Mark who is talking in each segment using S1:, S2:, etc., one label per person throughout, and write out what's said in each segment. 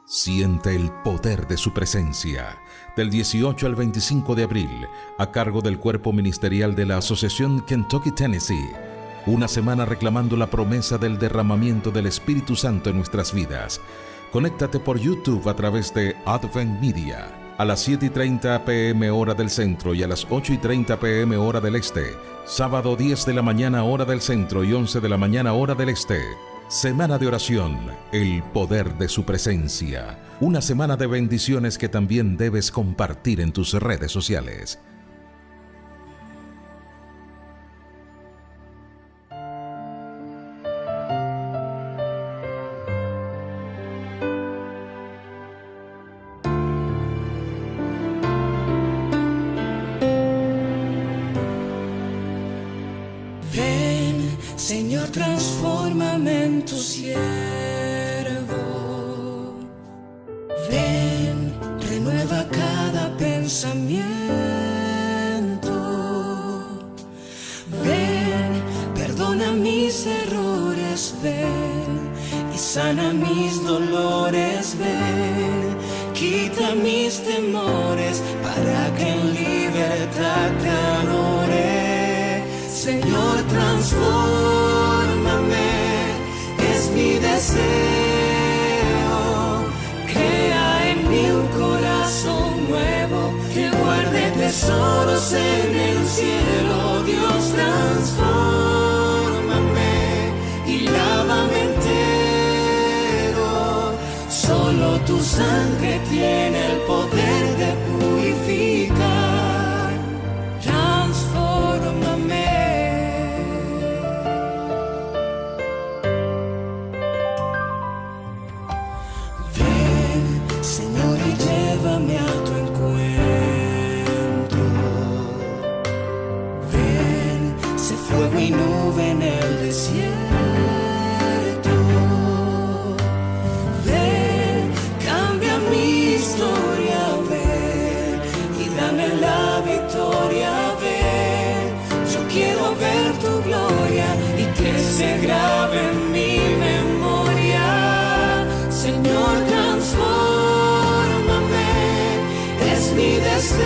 S1: Siente el poder de su presencia. Del 18 al 25 de abril, a cargo del cuerpo ministerial de la Asociación Kentucky Tennessee. Una semana reclamando la promesa del derramamiento del Espíritu Santo en nuestras vidas. Conéctate por YouTube a través de Advent Media. A las 7:30 p.m. hora del centro y a las 8:30 p.m. hora del este. Sábado 10 de la mañana hora del centro y 11 de la mañana hora del este. Semana de oración, el poder de su presencia. Una semana de bendiciones que también debes compartir en tus redes sociales.
S2: Ven, Señor, transfórmame en tu siervo. Ven, renueva cada pensamiento. Ven, perdona mis errores. Ven y sana mis dolores. Ven, quita mis temores para que en libertad te adore. Señor, transfórmame, es mi deseo. Crea en mí un corazón nuevo que guarde tesoros en el cielo. Dios, transfórmame y lávame entero. Solo tu sangre tiene el poder de purificar. Transfórmame. Señor, y llévame a tu encuentro. Ven, sé fuego y nube en el desierto. Ven, cambia mi historia. Ven, y dame la victoria. Ven, yo quiero ver tu gloria y que se grabe en mi memoria. Señor, transfórmame, es mi deseo.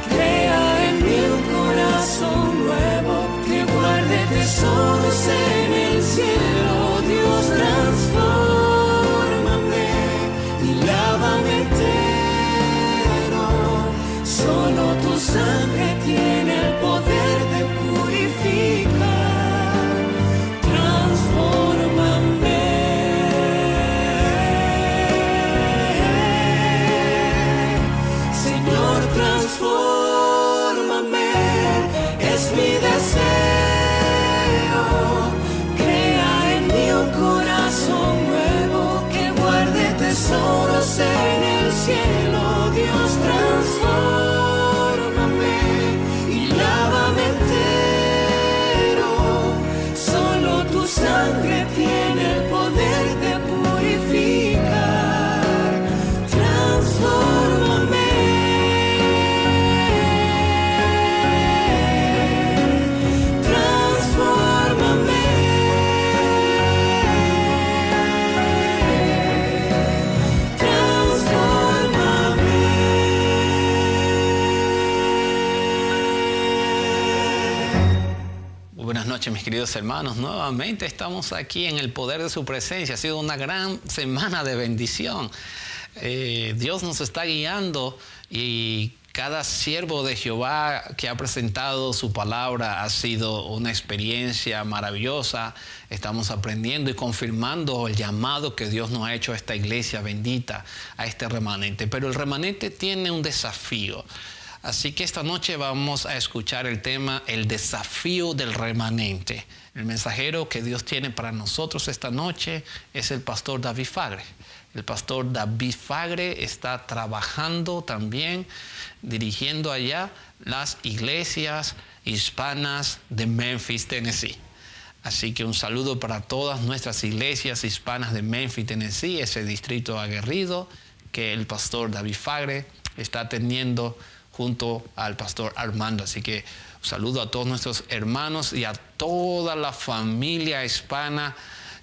S2: Crea en mí un corazón nuevo que guarde tesoros en el cielo. Dios, transfórmame y lávame entero. Solo tu sangre tiene el poder de purificar. Transfórmame. Transfórmame, es mi deseo. Crea en mí un corazón nuevo que guarde tesoros en el cielo. Dios, transfórmame y lávame entero. Solo tu sangre tiene el poder de purificar. Transfórmame.
S3: Buenas noches, mis queridos hermanos. Nuevamente estamos aquí en el poder de su presencia. Ha sido una gran semana de bendición. Dios nos está guiando y cada siervo de Jehová que ha presentado su palabra ha sido una experiencia maravillosa. Estamos aprendiendo y confirmando el llamado que Dios nos ha hecho a esta iglesia bendita, a este remanente. Pero el remanente tiene un desafío. Así que esta noche vamos a escuchar el tema, el desafío del remanente. El mensajero que Dios tiene para nosotros esta noche es el pastor David Fagre. El pastor David Fagre está trabajando también, dirigiendo allá las iglesias hispanas de Memphis, Tennessee. Así que un saludo para todas nuestras iglesias hispanas de Memphis, Tennessee, ese distrito aguerrido que el pastor David Fagre está atendiendo junto al pastor Armando. Así que un saludo a todos nuestros hermanos y a toda la familia hispana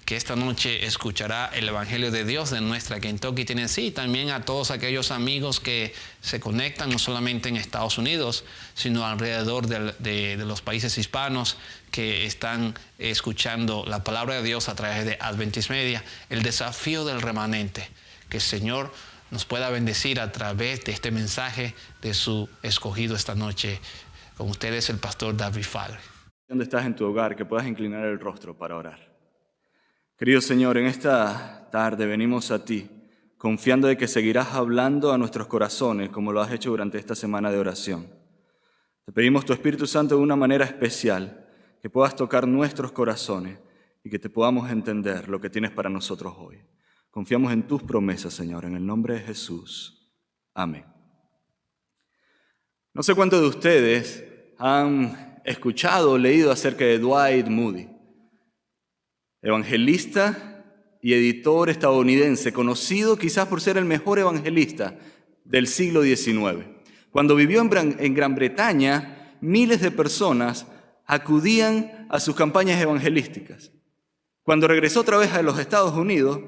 S3: que esta noche escuchará el Evangelio de Dios de nuestra Kentucky, Tennessee, y también a todos aquellos amigos que se conectan no solamente en Estados Unidos, sino alrededor de los países hispanos que están escuchando la palabra de Dios a través de Adventist Media, el desafío del remanente. Que el Señor nos pueda bendecir a través de este mensaje de su escogido esta noche. Con ustedes el pastor David Falve.
S4: Donde estás en tu hogar, que puedas inclinar el rostro para orar. Querido Señor, en esta tarde venimos a ti, confiando de que seguirás hablando a nuestros corazones como lo has hecho durante esta semana de oración. Te pedimos tu Espíritu Santo de una manera especial, que puedas tocar nuestros corazones y que te podamos entender lo que tienes para nosotros hoy. Confiamos en tus promesas, Señor, en el nombre de Jesús. Amén. No sé cuántos de ustedes han escuchado o leído acerca de Dwight Moody, evangelista y editor estadounidense, conocido quizás por ser el mejor evangelista del siglo XIX. Cuando vivió en Gran Bretaña, miles de personas acudían a sus campañas evangelísticas. Cuando regresó otra vez a los Estados Unidos,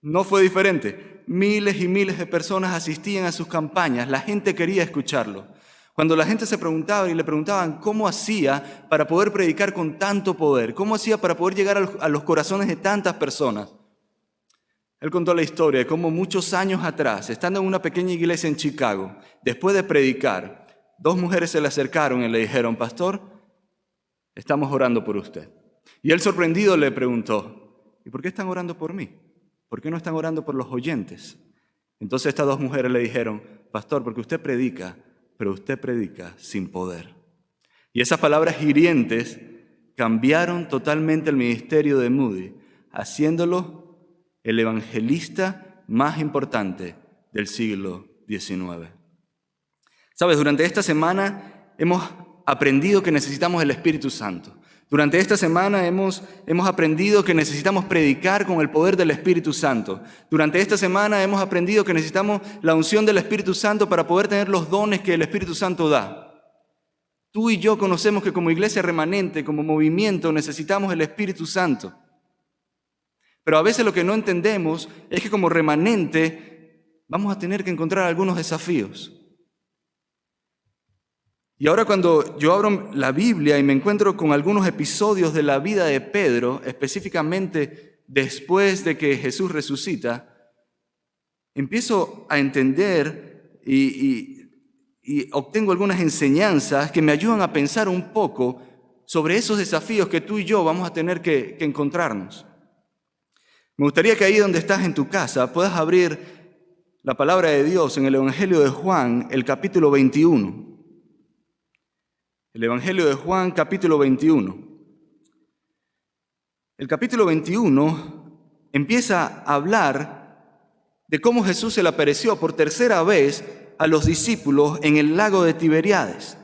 S4: no fue diferente. Miles y miles de personas asistían a sus campañas. La gente quería escucharlo. Cuando la gente se preguntaba y le preguntaban cómo hacía para poder predicar con tanto poder, cómo hacía para poder llegar a los corazones de tantas personas, él contó la historia de cómo muchos años atrás, estando en una pequeña iglesia en Chicago, después de predicar, 2 mujeres se le acercaron y le dijeron: pastor, estamos orando por usted. Y él, sorprendido, le preguntó: ¿y por qué están orando por mí? ¿Por qué no están orando por los oyentes? Entonces estas 2 mujeres le dijeron: pastor, porque usted predica, pero usted predica sin poder. Y esas palabras hirientes cambiaron totalmente el ministerio de Moody, haciéndolo el evangelista más importante del siglo XIX. Sabes, durante esta semana hemos aprendido que necesitamos el Espíritu Santo. Durante esta semana hemos aprendido que necesitamos predicar con el poder del Espíritu Santo. Durante esta semana hemos aprendido que necesitamos la unción del Espíritu Santo para poder tener los dones que el Espíritu Santo da. Tú y yo conocemos que como iglesia remanente, como movimiento, necesitamos el Espíritu Santo. Pero a veces lo que no entendemos es que como remanente vamos a tener que encontrar algunos desafíos. Y ahora cuando yo abro la Biblia y me encuentro con algunos episodios de la vida de Pedro, específicamente después de que Jesús resucita, empiezo a entender y obtengo algunas enseñanzas que me ayudan a pensar un poco sobre esos desafíos que tú y yo vamos a tener que encontrarnos. Me gustaría que ahí donde estás en tu casa puedas abrir la palabra de Dios en el Evangelio de Juan, el capítulo 21. El Evangelio de Juan, capítulo 21. El capítulo 21 empieza a hablar de cómo Jesús se le apareció por tercera vez a los discípulos en el lago de Tiberíades.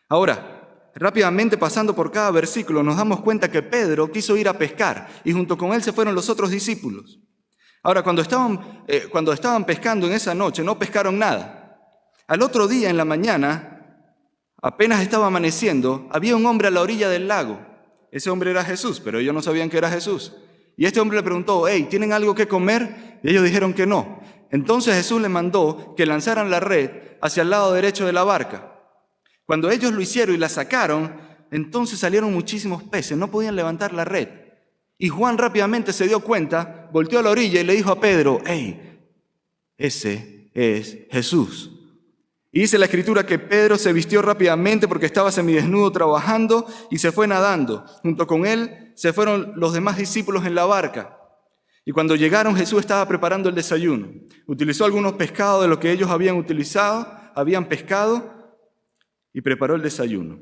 S4: Ahora, rápidamente pasando por cada versículo, nos damos cuenta que Pedro quiso ir a pescar y junto con él se fueron los otros discípulos. Ahora, cuando estaban pescando en esa noche, no pescaron nada. Al otro día, en la mañana, apenas estaba amaneciendo, había un hombre a la orilla del lago. Ese hombre era Jesús, pero ellos no sabían que era Jesús. Y este hombre le preguntó: hey, ¿tienen algo que comer? Y ellos dijeron que no. Entonces Jesús les mandó que lanzaran la red hacia el lado derecho de la barca. Cuando ellos lo hicieron y la sacaron, entonces salieron muchísimos peces, no podían levantar la red. Y Juan rápidamente se dio cuenta, volteó a la orilla y le dijo a Pedro: hey, ese es Jesús. Y dice la Escritura que Pedro se vistió rápidamente porque estaba semidesnudo trabajando y se fue nadando. Junto con él se fueron los demás discípulos en la barca. Y cuando llegaron, Jesús estaba preparando el desayuno. Utilizó algunos pescados de lo que ellos habían pescado y preparó el desayuno.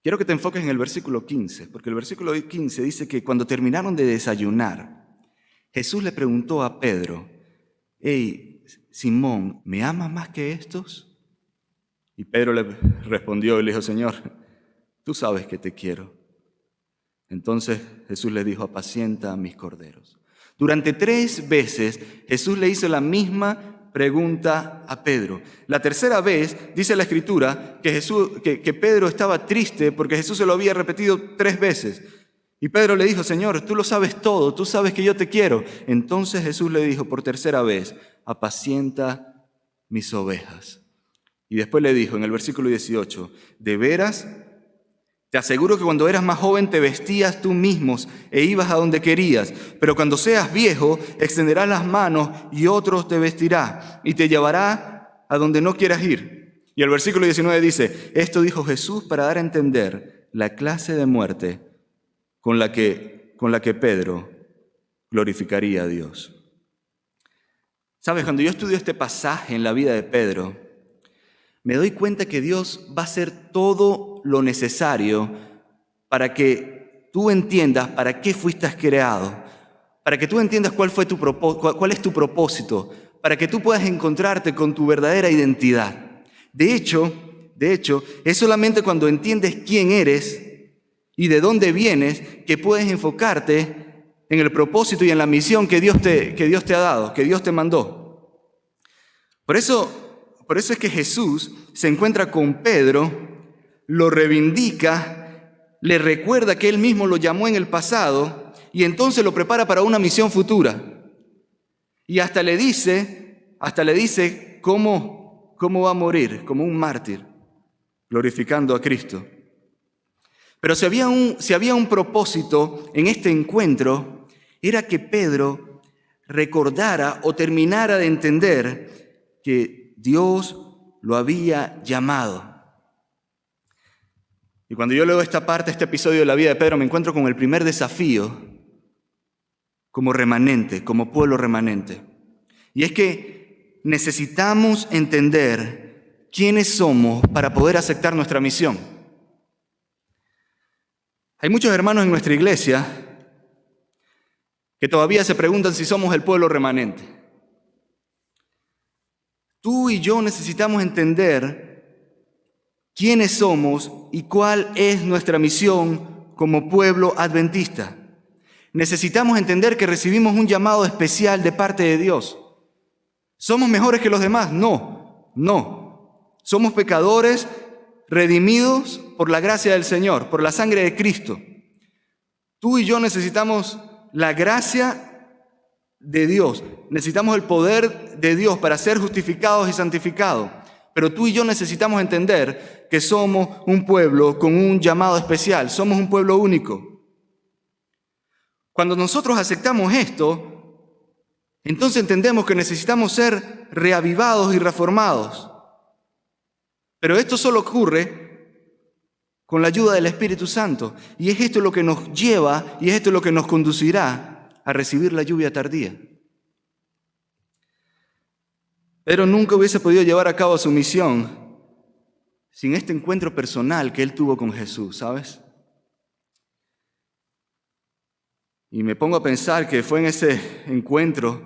S4: Quiero que te enfoques en el versículo 15, porque el versículo 15 dice que cuando terminaron de desayunar, Jesús le preguntó a Pedro: hey, Simón, ¿me amas más que estos? Y Pedro le respondió y le dijo: Señor, tú sabes que te quiero. Entonces Jesús le dijo: apacienta a mis corderos. Durante 3 veces Jesús le hizo la misma pregunta a Pedro. La tercera vez dice la Escritura que Pedro estaba triste porque Jesús se lo había repetido 3 veces. Y Pedro le dijo, Señor, tú lo sabes todo, tú sabes que yo te quiero. Entonces Jesús le dijo por tercera vez, apacienta mis ovejas. Y después le dijo en el versículo 18, de veras, te aseguro que cuando eras más joven te vestías tú mismos e ibas a donde querías, pero cuando seas viejo extenderás las manos y otros te vestirá y te llevará a donde no quieras ir. Y el versículo 19 dice, esto dijo Jesús para dar a entender la clase de muerte con la que Pedro glorificaría a Dios. ¿Sabes? Cuando yo estudio este pasaje en la vida de Pedro, me doy cuenta que Dios va a hacer todo lo necesario para que tú entiendas para qué fuiste creado, para que tú entiendas cuál es tu propósito, para que tú puedas encontrarte con tu verdadera identidad. De hecho, es solamente cuando entiendes quién eres y de dónde vienes que puedes enfocarte en el propósito y en la misión que Dios te ha dado, que Dios te mandó. Por eso es que Jesús se encuentra con Pedro, lo reivindica, le recuerda que él mismo lo llamó en el pasado y entonces lo prepara para una misión futura. Y hasta le dice cómo va a morir, como un mártir, glorificando a Cristo. Pero si había un propósito en este encuentro, era que Pedro recordara o terminara de entender que Dios lo había llamado. Y cuando yo leo esta episodio de la vida de Pedro, me encuentro con el primer desafío como remanente, como pueblo remanente. Y es que necesitamos entender quiénes somos para poder aceptar nuestra misión. Hay muchos hermanos en nuestra iglesia que todavía se preguntan si somos el pueblo remanente. Tú y yo necesitamos entender quiénes somos y cuál es nuestra misión como pueblo adventista. Necesitamos entender que recibimos un llamado especial de parte de Dios. ¿Somos mejores que los demás? No. Somos pecadores redimidos por la gracia del Señor, por la sangre de Cristo. Tú y yo necesitamos la gracia de Dios, necesitamos el poder de Dios para ser justificados y santificados, pero tú y yo necesitamos entender que somos un pueblo con un llamado especial, somos un pueblo único. Cuando nosotros aceptamos esto, entonces entendemos que necesitamos ser reavivados y reformados. Pero esto solo ocurre con la ayuda del Espíritu Santo. Y es esto lo que nos lleva y es esto lo que nos conducirá a recibir la lluvia tardía. Pedro nunca hubiese podido llevar a cabo su misión sin este encuentro personal que él tuvo con Jesús, ¿sabes? Y me pongo a pensar que fue en ese encuentro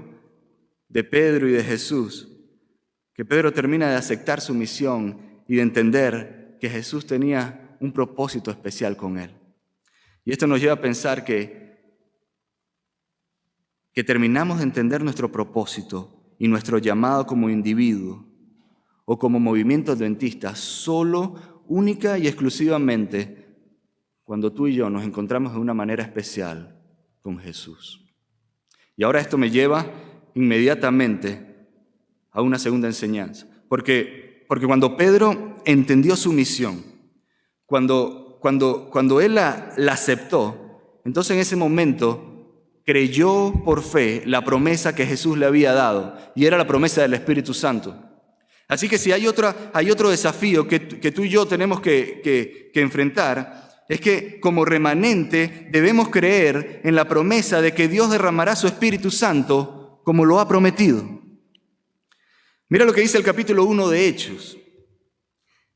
S4: de Pedro y de Jesús que Pedro termina de aceptar su misión y de entender que Jesús tenía un propósito especial con él. Y esto nos lleva a pensar que terminamos de entender nuestro propósito y nuestro llamado como individuo o como movimiento adventista solo, única y exclusivamente cuando tú y yo nos encontramos de una manera especial con Jesús. Y ahora esto me lleva inmediatamente a una segunda enseñanza, porque cuando Pedro entendió su misión, cuando él la aceptó, entonces en ese momento creyó por fe la promesa que Jesús le había dado, y era la promesa del Espíritu Santo. Así que si hay otro desafío que tú y yo tenemos que enfrentar, es que como remanente debemos creer en la promesa de que Dios derramará su Espíritu Santo como lo ha prometido. Mira lo que dice el capítulo 1 de Hechos.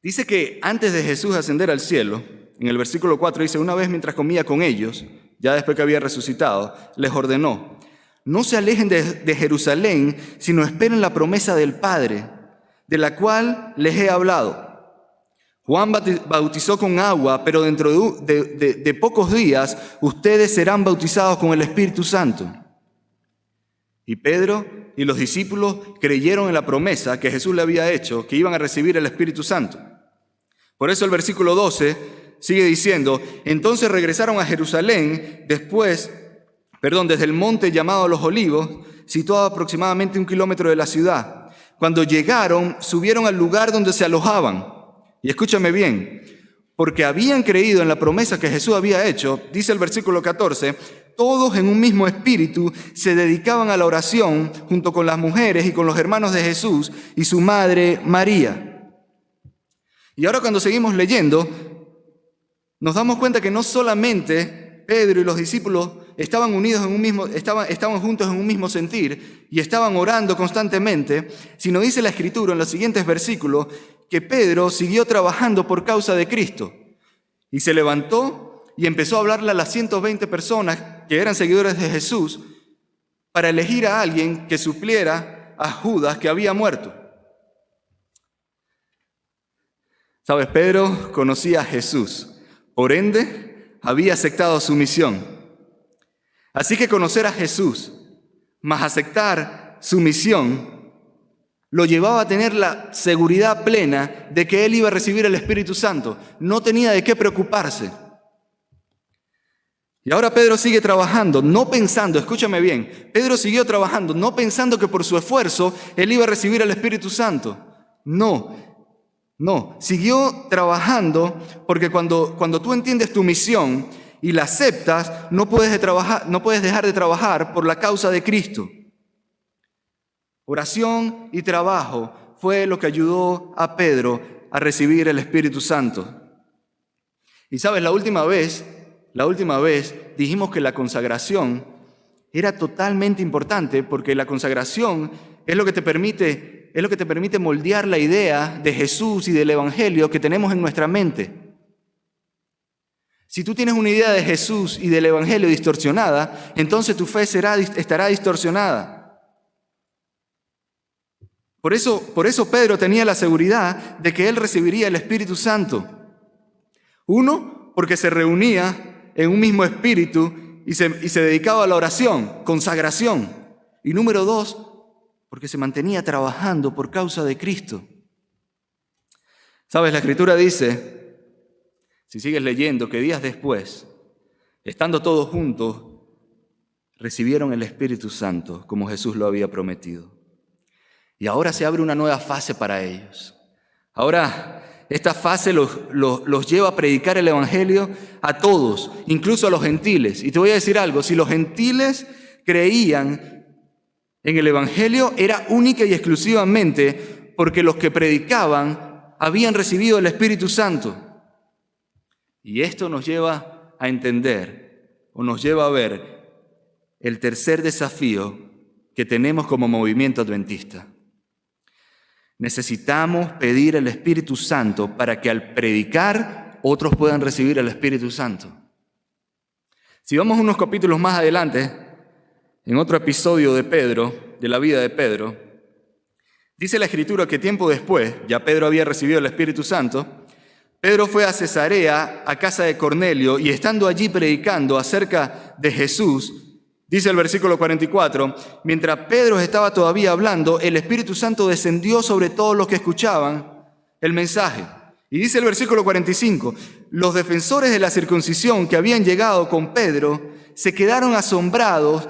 S4: Dice que antes de Jesús ascender al cielo, en el versículo 4 dice, una vez mientras comía con ellos, ya después que había resucitado, les ordenó, no se alejen de Jerusalén, sino esperen la promesa del Padre, de la cual les he hablado. Juan bautizó con agua, pero dentro de pocos días ustedes serán bautizados con el Espíritu Santo. Y Pedro y los discípulos creyeron en la promesa que Jesús le había hecho, que iban a recibir el Espíritu Santo. Por eso el versículo 12 sigue diciendo, entonces regresaron a Jerusalén desde el monte llamado Los Olivos, situado aproximadamente 1 kilómetro de la ciudad. Cuando llegaron, subieron al lugar donde se alojaban. Y escúchame bien, porque habían creído en la promesa que Jesús había hecho, dice el versículo 14, todos en un mismo espíritu se dedicaban a la oración junto con las mujeres y con los hermanos de Jesús y su madre María. Y ahora cuando seguimos leyendo, nos damos cuenta que no solamente Pedro y los discípulos estaban juntos en un mismo sentir y estaban orando constantemente, sino dice la Escritura en los siguientes versículos que Pedro siguió trabajando por causa de Cristo y se levantó y empezó a hablarle a las 120 personas que eran seguidores de Jesús para elegir a alguien que supliera a Judas que había muerto. ¿Sabes? Pedro conocía a Jesús, por ende había aceptado su misión. Así que conocer a Jesús, más aceptar su misión, lo llevaba a tener la seguridad plena de que él iba a recibir el Espíritu Santo. No tenía de qué preocuparse. Y ahora Pedro sigue trabajando, no pensando, escúchame bien, Pedro siguió trabajando, no pensando que por su esfuerzo él iba a recibir el Espíritu Santo. No, siguió trabajando porque cuando tú entiendes tu misión y la aceptas, no puedes dejar de trabajar por la causa de Cristo. Oración y trabajo fue lo que ayudó a Pedro a recibir el Espíritu Santo. Y sabes, la última vez dijimos que la consagración era totalmente importante porque la consagración es lo que te permite moldear la idea de Jesús y del Evangelio que tenemos en nuestra mente. Si tú tienes una idea de Jesús y del Evangelio distorsionada, entonces tu fe estará distorsionada. Por eso Pedro tenía la seguridad de que él recibiría el Espíritu Santo. Uno, porque se reunía en un mismo espíritu y se dedicaba a la oración, consagración. Y número dos, porque se mantenía trabajando por causa de Cristo. ¿Sabes? La Escritura dice, si sigues leyendo, que días después, estando todos juntos, recibieron el Espíritu Santo como Jesús lo había prometido. Y ahora se abre una nueva fase para ellos. Ahora esta fase los lleva a predicar el Evangelio a todos, incluso a los gentiles. Y te voy a decir algo, si los gentiles creían en el Evangelio, era única y exclusivamente porque los que predicaban habían recibido el Espíritu Santo. Y esto nos lleva a entender, o nos lleva a ver, el tercer desafío que tenemos como movimiento adventista. Necesitamos pedir el Espíritu Santo para que al predicar otros puedan recibir el Espíritu Santo. Si vamos unos capítulos más adelante, en otro episodio de Pedro, de la vida de Pedro, dice la Escritura que tiempo después, ya Pedro había recibido el Espíritu Santo, Pedro fue a Cesarea, a casa de Cornelio, y estando allí predicando acerca de Jesús, dice el versículo 44, mientras Pedro estaba todavía hablando, el Espíritu Santo descendió sobre todos los que escuchaban el mensaje. Y dice el versículo 45, los defensores de la circuncisión que habían llegado con Pedro se quedaron asombrados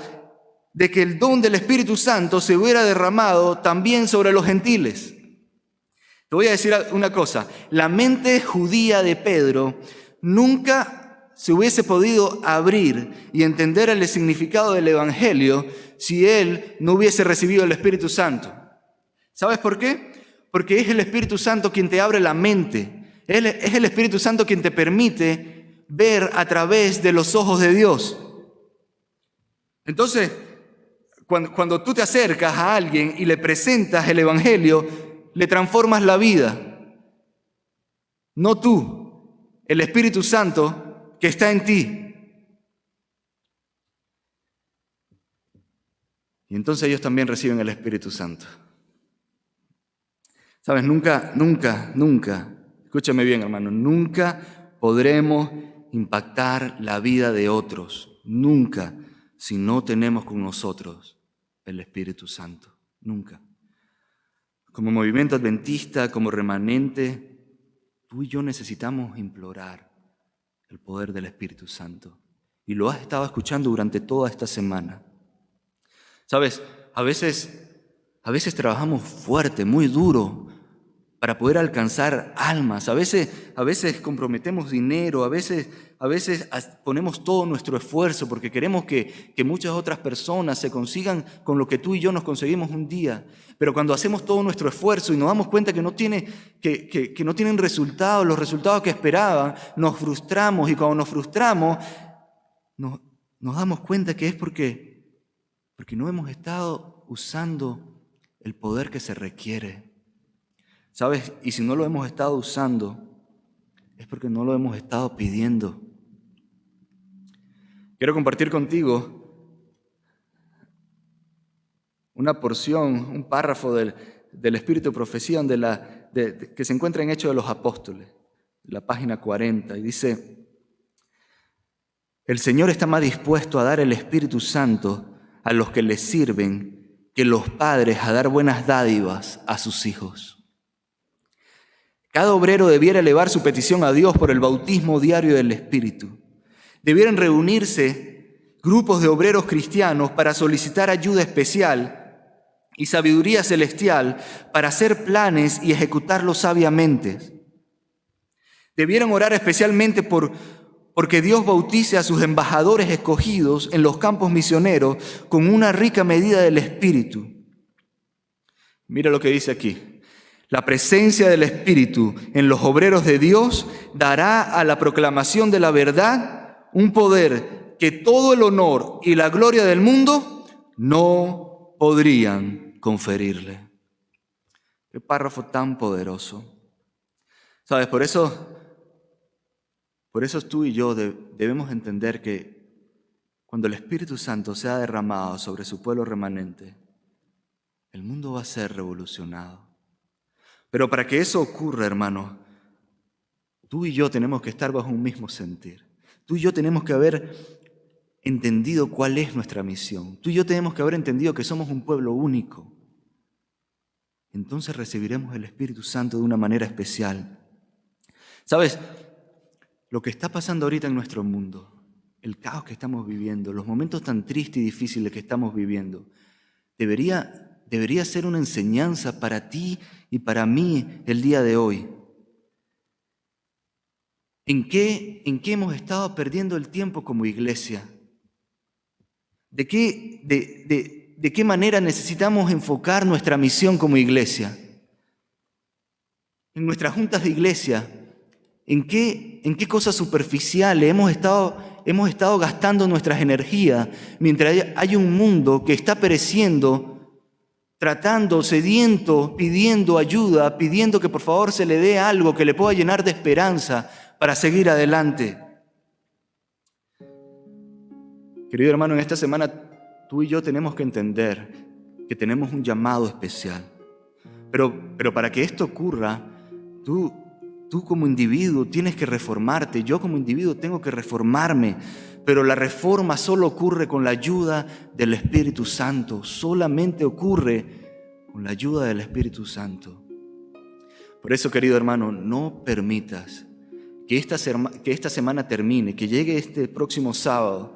S4: de que el don del Espíritu Santo se hubiera derramado también sobre los gentiles. Te voy a decir una cosa, la mente judía de Pedro nunca se hubiese podido abrir y entender el significado del Evangelio si él no hubiese recibido el Espíritu Santo. ¿Sabes por qué? Porque es el Espíritu Santo quien te abre la mente. Es el Espíritu Santo quien te permite ver a través de los ojos de Dios. Entonces, cuando tú te acercas a alguien y le presentas el Evangelio, le transformas la vida. No tú, el Espíritu Santo que está en ti. Y entonces ellos también reciben el Espíritu Santo. ¿Sabes? Nunca, escúchame bien, hermano, nunca podremos impactar la vida de otros. Nunca, si no tenemos con nosotros el Espíritu Santo. Nunca. Como movimiento adventista, como remanente, tú y yo necesitamos implorar el poder del Espíritu Santo. Y lo has estado escuchando durante toda esta semana. ¿Sabes? A veces trabajamos fuerte, muy duro, para poder alcanzar almas. A veces comprometemos dinero, a veces ponemos todo nuestro esfuerzo porque queremos que muchas otras personas se consigan con lo que tú y yo nos conseguimos un día. Pero cuando hacemos todo nuestro esfuerzo y nos damos cuenta que no tienen resultados, los resultados que esperaban, nos frustramos, y cuando nos frustramos nos damos cuenta que es porque no hemos estado usando el poder que se requiere. ¿Sabes? Y si no lo hemos estado usando, es porque no lo hemos estado pidiendo. Quiero compartir contigo una porción, un párrafo del Espíritu de Profecía que se encuentra en Hechos de los Apóstoles, la página 40, y dice: el Señor está más dispuesto a dar el Espíritu Santo a los que le sirven que los padres a dar buenas dádivas a sus hijos. Cada obrero debiera elevar su petición a Dios por el bautismo diario del Espíritu. Debieran reunirse grupos de obreros cristianos para solicitar ayuda especial y sabiduría celestial para hacer planes y ejecutarlos sabiamente. Debieran orar especialmente porque Dios bautice a sus embajadores escogidos en los campos misioneros con una rica medida del Espíritu. Mira lo que dice aquí. La presencia del Espíritu en los obreros de Dios dará a la proclamación de la verdad un poder que todo el honor y la gloria del mundo no podrían conferirle. Qué párrafo tan poderoso. ¿Sabes? Por eso tú y yo debemos entender que cuando el Espíritu Santo sea derramado sobre su pueblo remanente, el mundo va a ser revolucionado. Pero para que eso ocurra, hermano, tú y yo tenemos que estar bajo un mismo sentir. Tú y yo tenemos que haber entendido cuál es nuestra misión. Tú y yo tenemos que haber entendido que somos un pueblo único. Entonces recibiremos el Espíritu Santo de una manera especial. ¿Sabes? Lo que está pasando ahorita en nuestro mundo, el caos que estamos viviendo, los momentos tan tristes y difíciles que estamos viviendo, debería ser una enseñanza para ti y para mí el día de hoy. ¿En qué hemos estado perdiendo el tiempo como iglesia? ¿De qué manera necesitamos enfocar nuestra misión como iglesia? En nuestras juntas de iglesia, ¿en qué cosas superficiales hemos estado gastando nuestras energías mientras hay un mundo que está pereciendo, tratando, sediento, pidiendo ayuda, pidiendo que por favor se le dé algo que le pueda llenar de esperanza para seguir adelante? Querido hermano, en esta semana tú y yo tenemos que entender que tenemos un llamado especial. Pero para que esto ocurra, tú como individuo tienes que reformarte, yo como individuo tengo que reformarme, pero la reforma solo ocurre con la ayuda del Espíritu Santo, solamente ocurre con la ayuda del Espíritu Santo. Por eso, querido hermano, no permitas que esta semana termine, que llegue este próximo sábado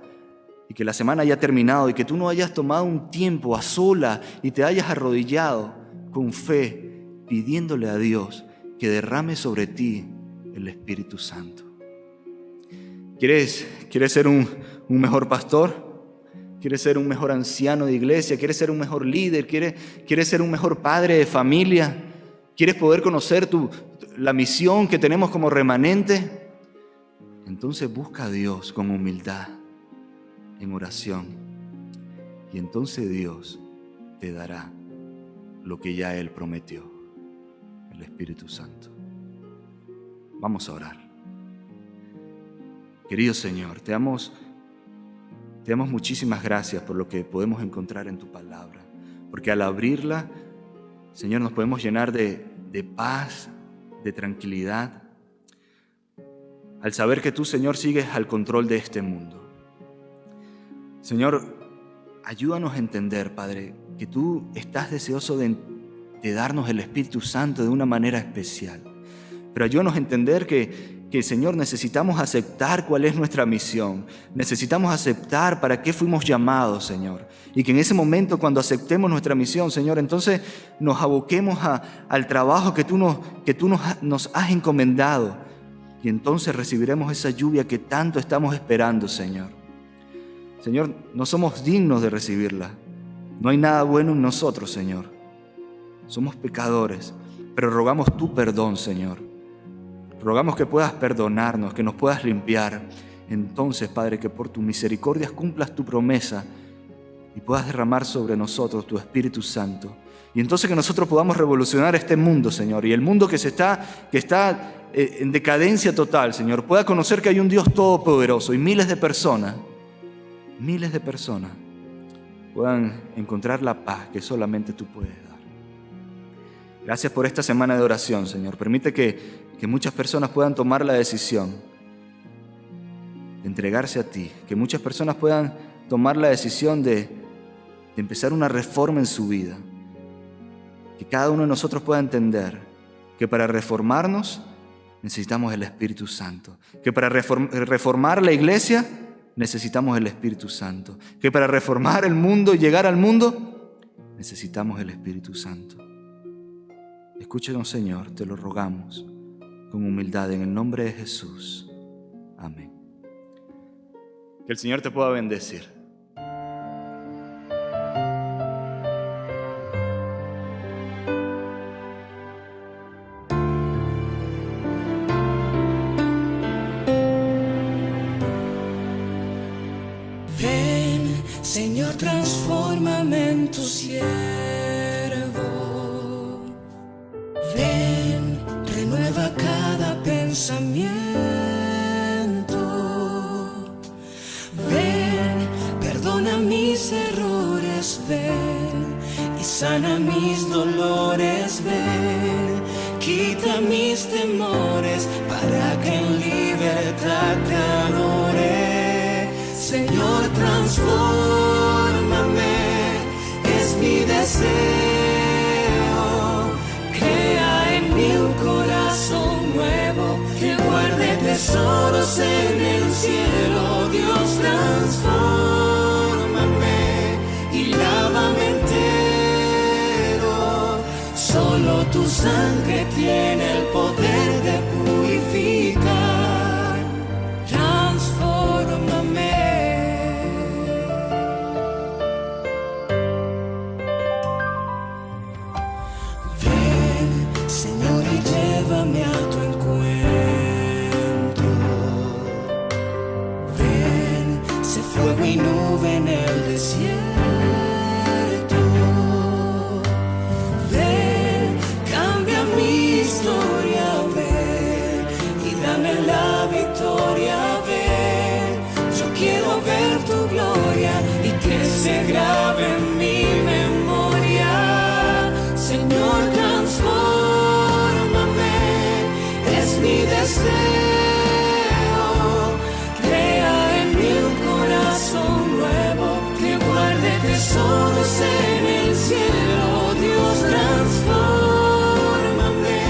S4: y que la semana haya terminado y que tú no hayas tomado un tiempo a sola y te hayas arrodillado con fe pidiéndole a Dios que derrame sobre ti el Espíritu Santo. ¿Quieres ser un mejor pastor? ¿Quieres ser un mejor anciano de iglesia? ¿Quieres ser un mejor líder? ¿Quieres ser un mejor padre de familia? ¿Quieres poder conocer la misión que tenemos como remanente? Entonces busca a Dios con humildad, en oración. Y entonces Dios te dará lo que ya Él prometió, el Espíritu Santo. Vamos a orar. Querido Señor, te damos muchísimas gracias por lo que podemos encontrar en tu palabra, porque al abrirla, Señor, nos podemos llenar de paz, de tranquilidad, al saber que tú, Señor, sigues al control de este mundo. Señor, ayúdanos a entender, Padre, que tú estás deseoso de darnos el Espíritu Santo de una manera especial, pero ayúdanos a entender que que, Señor, necesitamos aceptar cuál es nuestra misión. Necesitamos aceptar para qué fuimos llamados, Señor. Y que en ese momento, cuando aceptemos nuestra misión, Señor, entonces nos aboquemos al trabajo que tú nos has encomendado. Y entonces recibiremos esa lluvia que tanto estamos esperando, Señor. Señor, no somos dignos de recibirla. No hay nada bueno en nosotros, Señor. Somos pecadores, pero rogamos tu perdón, Señor. Rogamos que puedas perdonarnos, que nos puedas limpiar. Entonces, Padre, que por tu misericordia cumplas tu promesa y puedas derramar sobre nosotros tu Espíritu Santo. Y entonces que nosotros podamos revolucionar este mundo, Señor. Y el mundo que está en decadencia total, Señor, pueda conocer que hay un Dios todopoderoso y miles de personas puedan encontrar la paz que solamente tú puedes dar. Gracias por esta semana de oración, Señor. Permite que muchas personas puedan tomar la decisión de entregarse a ti, que muchas personas puedan tomar la decisión de empezar una reforma en su vida, que cada uno de nosotros pueda entender que para reformarnos necesitamos el Espíritu Santo, que para reformar la iglesia necesitamos el Espíritu Santo, que para reformar el mundo y llegar al mundo necesitamos el Espíritu Santo. Escúchenos, Señor, te lo rogamos con humildad en el nombre de Jesús. Amén. Que el Señor te pueda bendecir.
S2: Ven, Señor, transfórmame en tu siervo. Ven, renueva cada pensamiento. Ven, perdona mis errores. Ven y sana mis dolores. Ven, quita mis temores para que en libertad te adore. Señor, transfórmame, es mi deseo. Crea en mí un corazón nuevo que guarde tesoros en el cielo. Dios, transfórmame y lávame entero. Solo tu sangre tiene el poder de purificar. Transfórmame. Señor, y llévame a tu encuentro. Ven, sé fuego y nube en el desierto. Ven, cambia mi historia. Ven y dame la victoria. Ven, yo quiero ver tu gloria y que se grabe en mi memoria. Señor, transfórmame, es mi deseo. Crea en mí un corazón nuevo que guarde tesoros en el cielo. Dios, transfórmame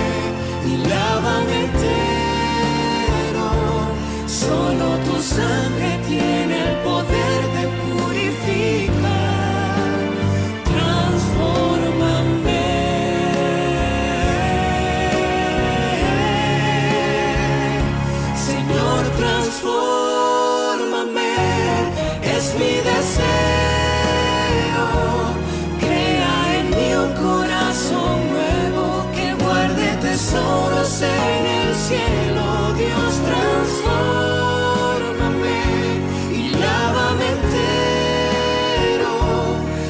S2: y lávame entero. Solo tu sangre tiene el poder de purificar. Transfórmame. Transfórmame, es mi deseo. Crea en mí un corazón nuevo que guarde tesoros en el cielo. Dios, transfórmame y lávame entero.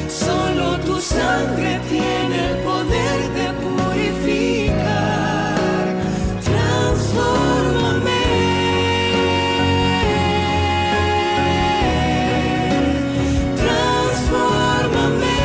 S2: Solo tu sangre tiene el poder de purificar. Transfórmame. Transfórmame.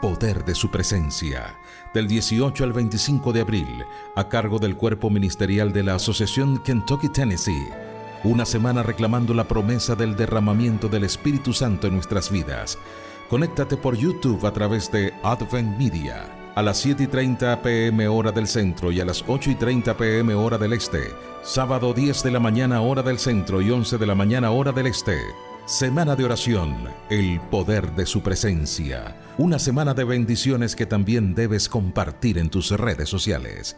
S1: poder de su presencia, del 18 al 25 de abril, a cargo del cuerpo ministerial de la Asociación Kentucky Tennessee. Una semana reclamando la promesa del derramamiento del Espíritu Santo en nuestras vidas. Conéctate por YouTube a través de Advent Media, a las 7:30 p.m. hora del centro y a las 8:30 p.m. hora del este. Sábado 10 de la mañana hora del centro y 11 de la mañana hora del este. Semana de oración, el poder de su presencia. Una semana de bendiciones que también debes compartir en tus redes sociales.